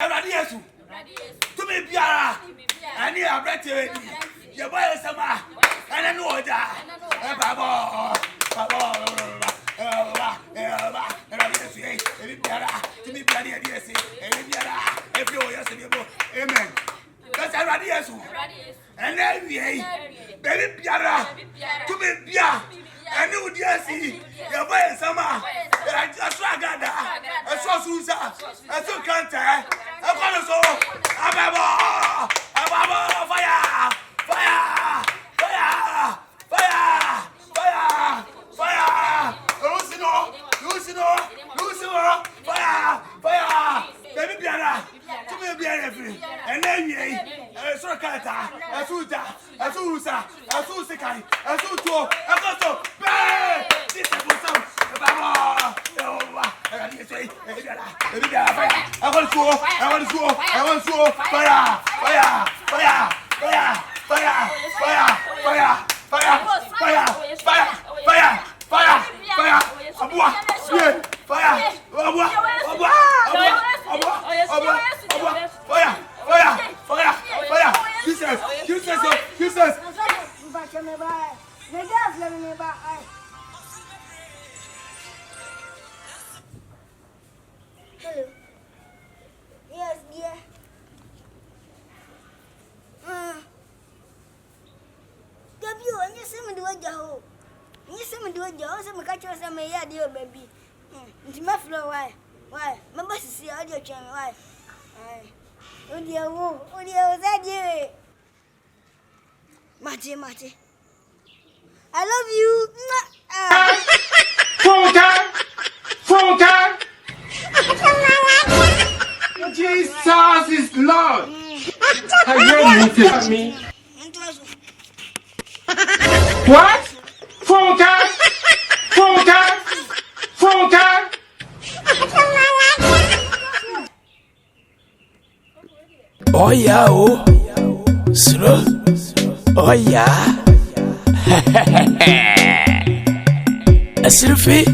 Everybody else. To me, Biara. I need a breath. Your boy is sama. And I know that. Baba. Amen. That's everybody else. And then baby Biara. To me, Biara. I knew the see your boy is sama. I just ragada. I saw Susa. I saw Kanta. I want to so. Ababa. Fire. Fire. Baby Biara. To me, Biara. And then I saw Kanta. I saw Susa. I saw Sekai. I saw Tuo. I got so. This is some. I want to go. Fire. Jesus. Hello. Yes, dear. W, and you see me do a job. You see me do a job, so I catch you some dear baby. It's my floor. Why? My boss is here, audio channel. Why? Oh, dear, that dear. Mate. I love you. Phone time. Jesus is Lord. I hear me. What? Phone time. Oh yeah, oh, slow. Oh yeah. A selfie.